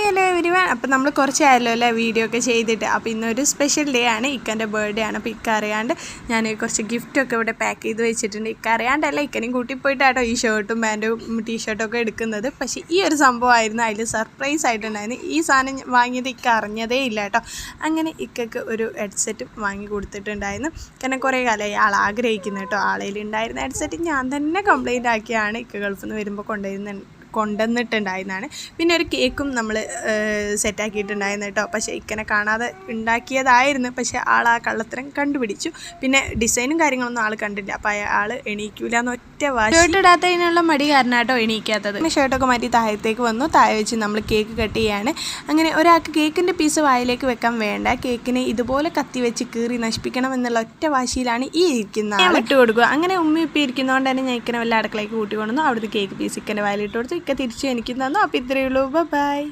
Hello everyone. അപ്പോൾ നമ്മൾ കുറച്ചായല്ലോ അല്ലേ വീഡിയോ ഒക്കെ ചെയ്തിട്ട്. അപ്പോൾ ഇന്നൊരു സ്പെഷ്യൽ ഡേ ആണ്, ഇക്കൻ്റെ ബർത്ത്ഡേ ആണ്. അപ്പോൾ ഇക്ക അറിയാണ്ട് ഞാൻ കുറച്ച് ഗിഫ്റ്റൊക്കെ ഇവിടെ പാക്ക് ചെയ്ത് വെച്ചിട്ടുണ്ട്. ഇക്ക അറിയാണ്ടല്ല, ഇക്കനെയും കൂട്ടി പോയിട്ടാട്ടോ ഈ ഷർട്ടും പാൻറ്റും ടീഷർട്ടൊക്കെ എടുക്കുന്നത്. പക്ഷേ ഈ ഒരു സംഭവമായിരുന്നു അതിൽ സർപ്രൈസ് ആയിട്ടുണ്ടായിരുന്നു. ഈ സാധനം വാങ്ങിയത് ഇക്ക അറിഞ്ഞതേ ഇല്ല കേട്ടോ. അങ്ങനെ ഇക്കക്ക് ഒരു ഹെഡ്സെറ്റ് വാങ്ങി കൊടുത്തിട്ടുണ്ടായിരുന്നു. കാരണം കുറേ കാലമായി ആൾ ആഗ്രഹിക്കുന്നു കേട്ടോ. ആളയിൽ ഉണ്ടായിരുന്ന ഹെഡ്സെറ്റ് ഞാൻ തന്നെ കംപ്ലൈൻ്റ് ആക്കിയാണ് ഇക്ക ഗൾഫിൽ നിന്ന് വരുമ്പോൾ കൊണ്ടുവന്നിട്ടുണ്ടായിരുന്നതാണ്. പിന്നെ ഒരു കേക്കും നമ്മൾ സെറ്റാക്കിയിട്ടുണ്ടായിരുന്നു കേട്ടോ. പക്ഷേ ഇക്കനെ കാണാതെ ഉണ്ടാക്കിയതായിരുന്നു. പക്ഷേ ആൾ ആ കള്ളത്തരം കണ്ടുപിടിച്ചു. പിന്നെ ഡിസൈനും കാര്യങ്ങളൊന്നും ആൾ കണ്ടില്ല. അപ്പോൾ ആൾ എണീക്കൂല എന്ന് ഒറ്റ വാശി. ഷർട്ട് ഇടാത്തതിനുള്ള മടി കാരണമാട്ടോ എണീക്കാത്തത്. പിന്നെ ഷർട്ടൊക്കെ മാറ്റി താഴത്തേക്ക് വന്നു. താഴെ വെച്ച് നമ്മൾ കേക്ക് കട്ട് ചെയ്യാണ്. അങ്ങനെ ഒരാൾക്ക് കേക്കിൻ്റെ പീസ് വായിലേക്ക് വെക്കാൻ വേണ്ട, കേക്കിനെ ഇതുപോലെ കത്തി വെച്ച് കീറി നശിപ്പിക്കണം എന്നുള്ള ഒറ്റ വാശിയിലാണ് ഈ ഇരിക്കുന്ന ആൾ ഇട്ട് കൊടുക്കുക. അങ്ങനെ ഉമ്മി ഇപ്പം ഇരിക്കുന്നതുകൊണ്ട് തന്നെ ഞാൻ ഇക്കനെ വല്ല അടുക്കളയ്ക്ക് കൂട്ടി കൊണ്ടുവന്നു. അവിടുത്തെ കേക്ക് പീസ് ഇക്കൻ്റെ വായിലിട്ട് കൊടുത്തു. തിരിച്ച് എനിക്ക് തന്നു. അപ്പോൾ ഇത്രയേ ഉള്ളൂ. ബൈ.